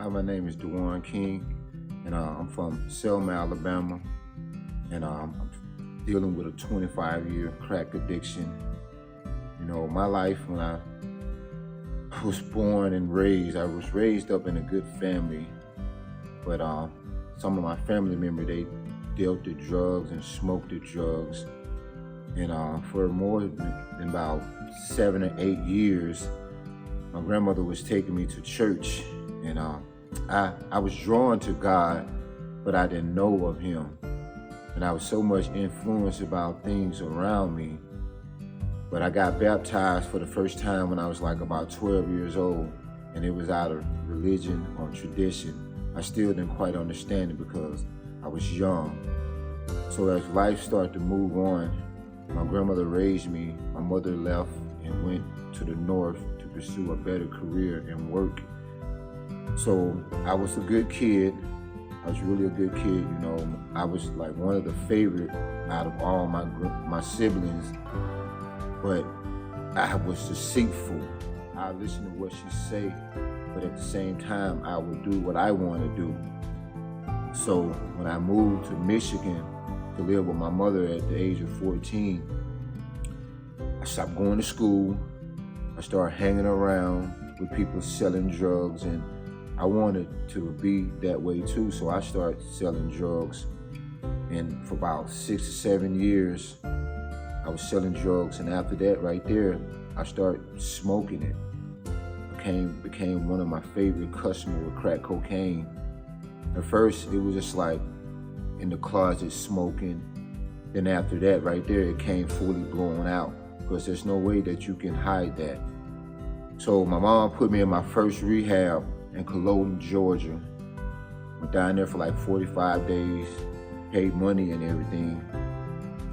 Hi, my name is Djuan and I'm from Selma, Alabama, and I'm dealing with a 25-year crack addiction. You know, my life when I was born and raised, I was raised up in a good family, but some of my family members, they dealt the drugs and smoked the drugs, and for more than about 7 or 8 years, my grandmother was taking me to church, and I was drawn to God, but I didn't know of Him, and I was so much influenced about things around me. But I got baptized for the first time when I was like about 12 years old, and it was out of religion or tradition. I still didn't quite understand it because I was young. So as life started to move on, my grandmother raised me. My mother left and went to the north to pursue a better career and work. So I was a good kid. I was really a good kid, you know. I was like one of the favorite out of all my siblings, but I was deceitful. I listened to what she say, but at the same time, I would do what I want to do. So when I moved to Michigan to live with my mother at the age of 14, I stopped going to school. I started hanging around with people selling drugs, and I wanted to be that way too. So I started selling drugs, and for about 6 or 7 years, I was selling drugs, and after that right there, I started smoking it. Became one of my favorite customers with crack cocaine. At first, it was just like in the closet smoking. Then after that right there, it came fully blown out because there's no way that you can hide that. So my mom put me in my first rehab in Cologne, Georgia. Went down there for like 45 days, paid money and everything.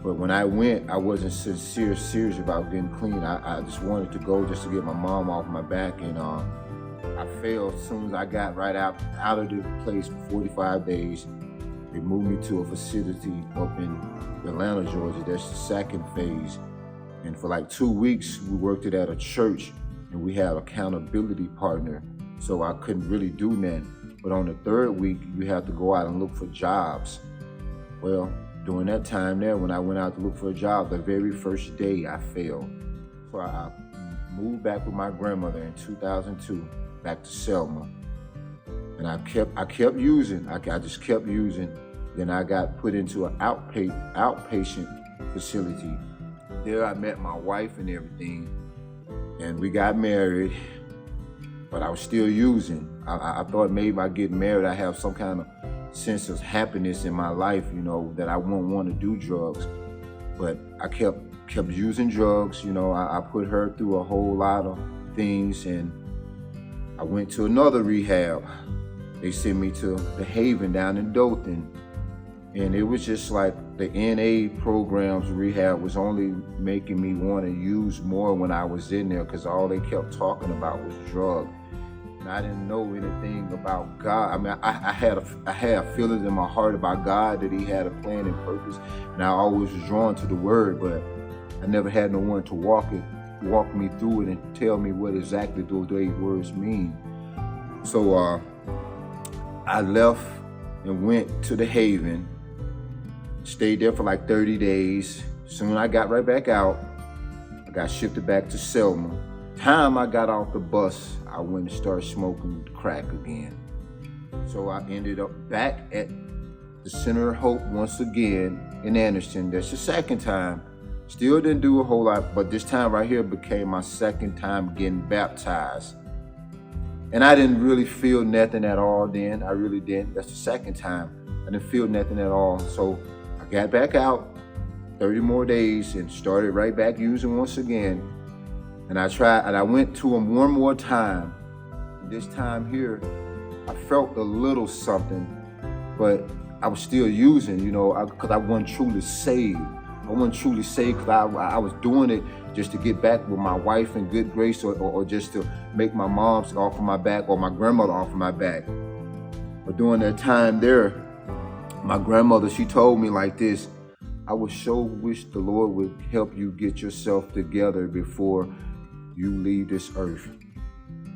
But when I went, I wasn't serious about getting clean. I just wanted to go just to get my mom off my back, and I failed as soon as I got right out of the place for 45 days. They moved me to a facility up in Atlanta, Georgia. That's the second phase. And for like 2 weeks, we worked it at a church, and we had an accountability partner, so I couldn't really do nothing. But on the third week, you have to go out and look for jobs. Well, during that time there, when I went out to look for a job, the very first day I failed. So I moved back with my grandmother in 2002, back to Selma. And I kept using, I just kept using. Then I got put into an outpatient facility. There I met my wife and everything, and we got married, but I was still using. I thought maybe by getting married, I have some kind of sense of happiness in my life, you know, that I wouldn't want to do drugs. But I kept using drugs, you know. I put her through a whole lot of things, and I went to another rehab. They sent me to the Haven down in Dothan, and it was just like the NA programs rehab was only making me want to use more when I was in there, because all they kept talking about was drugs. And I didn't know anything about God. I mean, I had feelings in my heart about God, that He had a plan and purpose, and I always was drawn to the Word, but I never had no one to walk me through it and tell me what exactly those words mean. So I left and went to the Haven, stayed there for like 30 days. Soon I got right back out. I got shifted back to Selma. Time I got off the bus, I went and started smoking crack again. So I ended up back at the Center of Hope once again in Anderson. That's the second time. Still didn't do a whole lot, but this time right here became my second time getting baptized. And I didn't really feel nothing at all then. I really didn't. That's the second time. I didn't feel nothing at all. So I got back out 30 more days and started right back using once again. And I went to him one more time. This time here, I felt a little something, but I was still using, you know, because I wasn't truly saved. I wasn't truly saved because I was doing it just to get back with my wife in good grace, or just to make my mom off of my back or my grandmother off of my back. But during that time there, my grandmother, she told me like this: I would so wish the Lord would help you get yourself together before you leave this earth.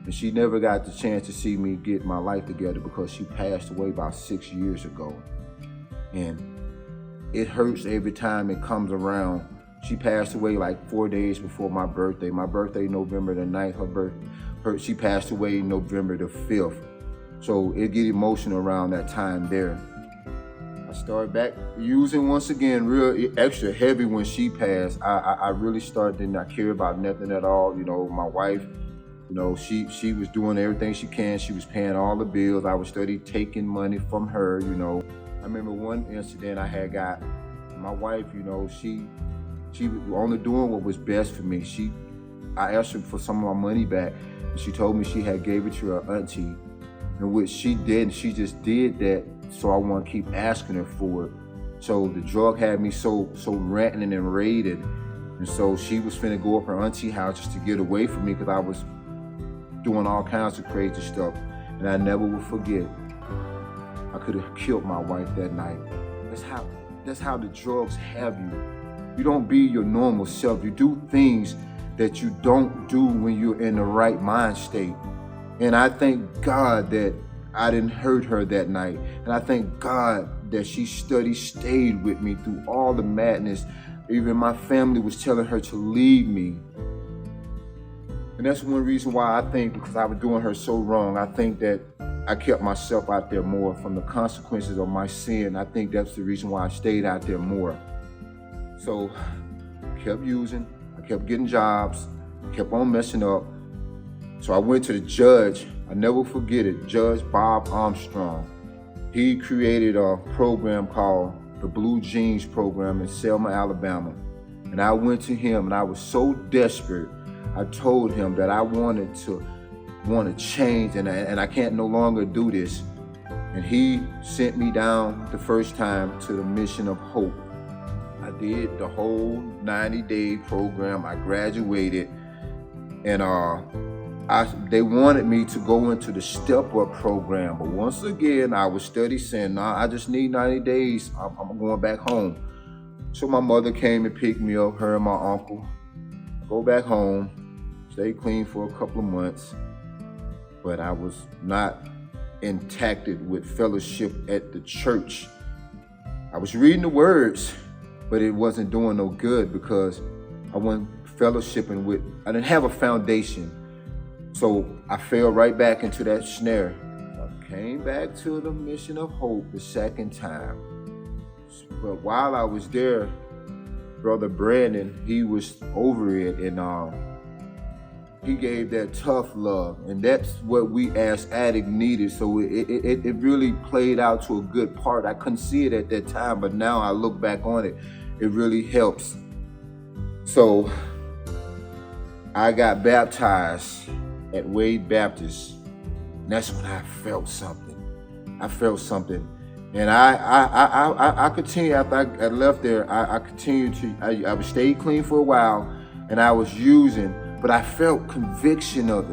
And she never got the chance to see me get my life together because she passed away about 6 years ago. And it hurts every time it comes around. She passed away like 4 days before my birthday. My birthday, November the 9th. She passed away November the 5th. So it get emotional around that time there. I started back using once again, real extra heavy when she passed. I really started to not care about nothing at all. You know, my wife, you know, she was doing everything she can. She was paying all the bills. I was steady taking money from her, you know. I remember one incident I had got, my wife, you know, she was only doing what was best for me. I asked her for some of my money back, and she told me she had gave it to her auntie, and which she did, she just did that, so I want to keep asking her for it. So the drug had me so ranting and raided, and so she was finna go up her auntie house just to get away from me because I was doing all kinds of crazy stuff. And I never will forget, I could have killed my wife that night. That's how the drugs have you. You don't be your normal self. You do things that you don't do when you're in the right mind state. And I thank God that I didn't hurt her that night. And I thank God that she stayed with me through all the madness. Even my family was telling her to leave me. And that's one reason why I think, because I was doing her so wrong, I think that I kept myself out there more from the consequences of my sin. I think that's the reason why I stayed out there more. So I kept using, I kept getting jobs, kept on messing up. So I went to the judge. I never forget it, Judge Bob Armstrong. He created a program called the Blue Jeans Program in Selma, Alabama. And I went to him and I was so desperate. I told him that I wanted to change and I can't no longer do this. And he sent me down the first time to the Mission of Hope. I did the whole 90-day program. I graduated, and they wanted me to go into the step-up program. But once again, I was steady saying, nah, I just need 90 days. I'm going back home. So my mother came and picked me up, her and my uncle. Go back home, stay clean for a couple of months. But I was not intacted with fellowship at the church. I was reading the words, but it wasn't doing no good because I wasn't fellowshipping with, I didn't have a foundation. So I fell right back into that snare. I came back to the Mission of Hope the second time. But while I was there, Brother Brandon, he was over it, and he gave that tough love, and that's what we as addicts needed. So it really played out to a good part. I couldn't see it at that time, but now I look back on it, it really helps. So I got baptized at Wade Baptist, and that's when I felt something. And I continued after I left there. I continued to, I stayed clean for a while, and I was using, but I felt conviction of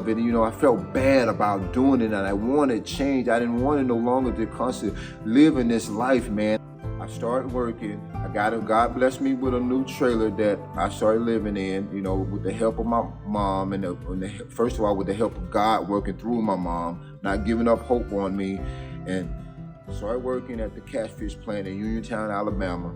it. You know, I felt bad about doing it, and I wanted change. I didn't want it no longer to constantly live in this life, man. I started working. God blessed me with a new trailer that I started living in, you know, with the help of my mom, and first of all, with the help of God working through my mom, not giving up hope on me. And started working at the catfish plant in Uniontown, Alabama.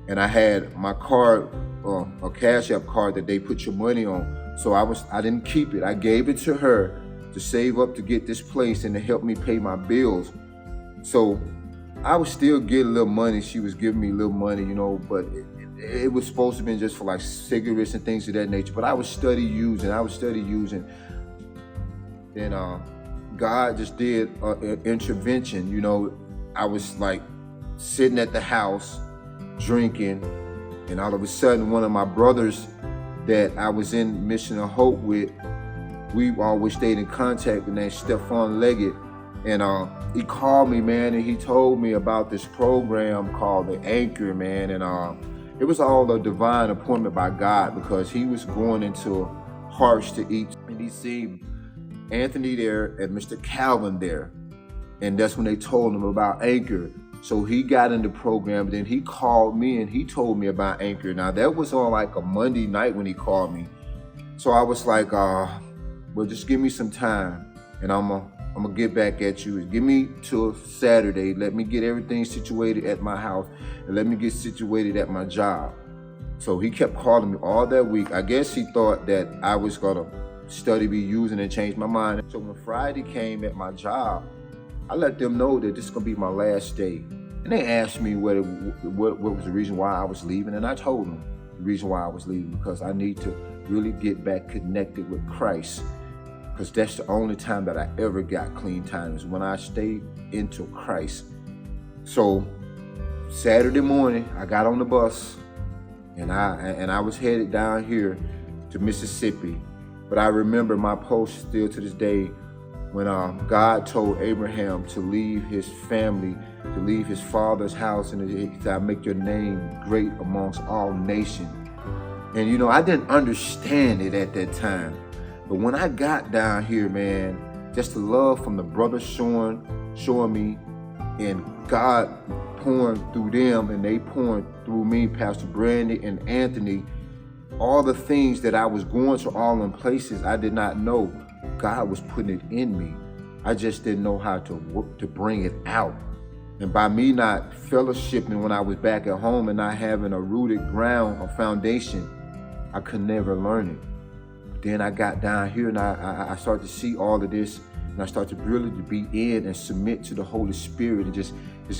And I had my card, a Cash App card that they put your money on. So I didn't keep it. I gave it to her to save up to get this place and to help me pay my bills. So I was still getting a little money. She was giving me a little money, you know, but it was supposed to be just for like cigarettes and things of that nature. But I was steady using. Then God just did an intervention. You know, I was like sitting at the house drinking, and all of a sudden one of my brothers that I was in Mission of Hope with, we always stayed in contact, named Stephon Leggett, and he called me, man, and he told me about this program called the Anchor, man. And it was all a divine appointment by God, because he was going into Hearts to Eat, and he seen Anthony there and Mr. Calvin there, and that's when they told him about Anchor. So he got in the program, then he called me and he told me about Anchor. Now that was on like a Monday night when he called me. So I was like, well, just give me some time and I'm gonna get back at you. Give me till Saturday. Let me get everything situated at my house and let me get situated at my job. So he kept calling me all that week. I guess he thought that I was gonna study, be using, and change my mind. So when Friday came at my job, I let them know that this is gonna be my last day. And they asked me what was the reason why I was leaving, and I told them the reason why I was leaving, because I need to really get back connected with Christ, because that's the only time that I ever got clean time, is when I stayed into Christ. So Saturday morning, I got on the bus and I was headed down here to Mississippi. But I remember my post still to this day when God told Abraham to leave his family, to leave his father's house, and he said, "I make your name great amongst all nations." And you know, I didn't understand it at that time. But when I got down here, man, just the love from the brothers showing me, and God pouring through them, and they pouring through me, Pastor Brandy and Anthony, all the things that I was going to, all in places I did not know, God was putting it in me. I just didn't know how to work to bring it out. And by me not fellowshipping when I was back at home and not having a rooted ground, a foundation, I could never learn it. But then I got down here and I started to see all of this, and I started to really be in and submit to the Holy Spirit and just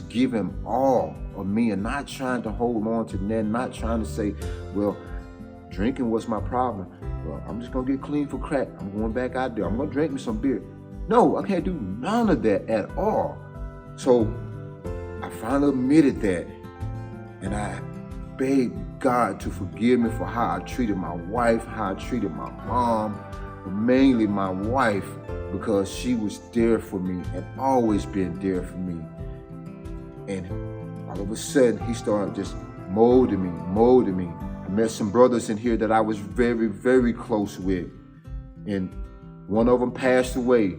give him all of me, and not trying to hold on to that, not trying to say, well, drinking was my problem. Well, I'm just gonna get clean for crack. I'm going back out there. I'm gonna drink me some beer. No, I can't do none of that at all. So I finally admitted that, and I begged God to forgive me for how I treated my wife, how I treated my mom, but mainly my wife, because she was there for me and always been there for me. And all of a sudden, he started just molding me. I met some brothers in here that I was very, very close with, and one of them passed away.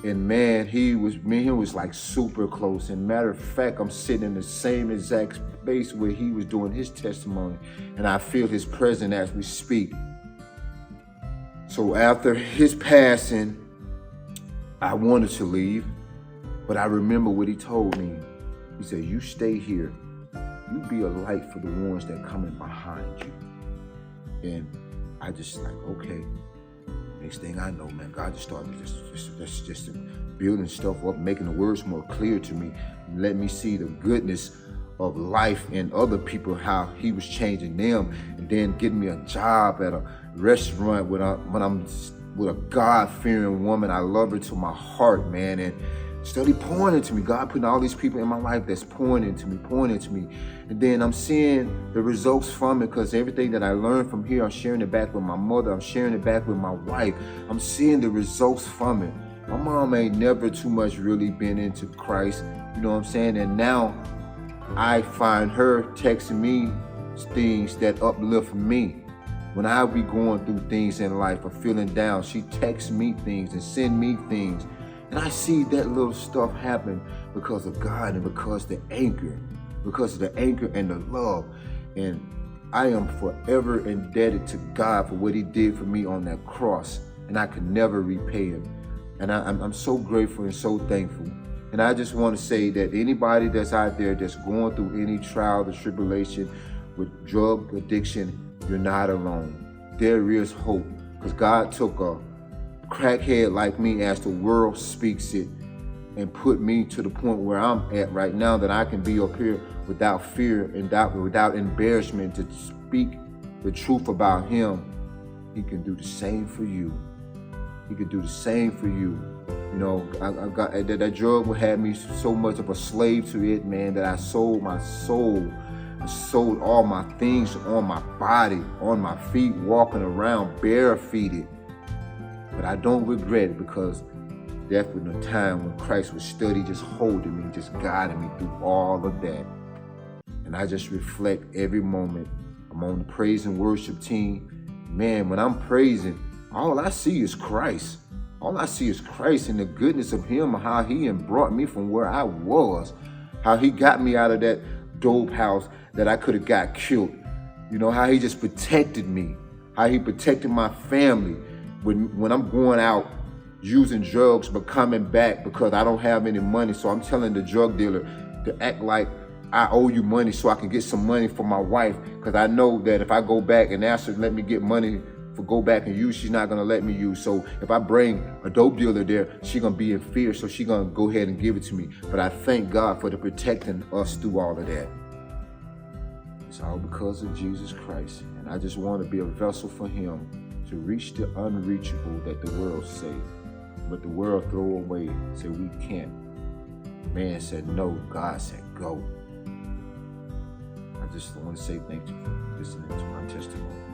And man, me and him was like super close. And matter of fact, I'm sitting in the same exact space where he was doing his testimony, and I feel his presence as we speak. So after his passing, I wanted to leave, but I remember what he told me. He said, "You stay here. You be a light for the ones that coming behind you." And I just like, okay. Next thing I know, man, God just started just building stuff up, making the words more clear to me, let me see the goodness of life in other people, how he was changing them, and then getting me a job at a restaurant when I'm with a God-fearing woman. I love her to my heart, man, and steady pouring into me. God putting all these people in my life that's pouring into me. And then I'm seeing the results from it, because everything that I learned from here, I'm sharing it back with my mother. I'm sharing it back with my wife. I'm seeing the results from it. My mom ain't never too much really been into Christ. You know what I'm saying? And now I find her texting me things that uplift me. When I be going through things in life or feeling down, she texts me things and send me things. And I see that little stuff happen because of God and because of the anchor and the love. And I am forever indebted to God for what he did for me on that cross. And I can never repay him. And I'm so grateful and so thankful. And I just want to say that anybody that's out there that's going through any trial or tribulation with drug addiction, you're not alone. There is hope, because God took a crackhead like me, as the world speaks it, and put me to the point where I'm at right now, that I can be up here without fear and without embarrassment to speak the truth about him. He can do the same for you. He can do the same for you. You know, I got that drug would have me so much of a slave to it, man, that I sold my soul. I sold all my things on my body, on my feet, walking around barefooted. But I don't regret it, because that was the time when Christ was steady just holding me, just guiding me through all of that. And I just reflect every moment. I'm on the praise and worship team. Man, when I'm praising, all I see is Christ. All I see is Christ and the goodness of him, how he brought me from where I was, how he got me out of that dope house that I could have got killed. You know, how he just protected me, how he protected my family. when I'm going out using drugs but coming back because I don't have any money. So I'm telling the drug dealer to act like I owe you money so I can get some money for my wife, because I know that if I go back and ask her to let me get money for go back and use, she's not gonna let me use. So if I bring a dope dealer there, she's gonna be in fear, so she's gonna go ahead and give it to me. But I thank God for the protecting us through all of that. It's all because of Jesus Christ. And I just want to be a vessel for him to reach the unreachable that the world say, but the world throw away, say we can't. Man said no, God said go. I just want to say thank you for listening to my testimony.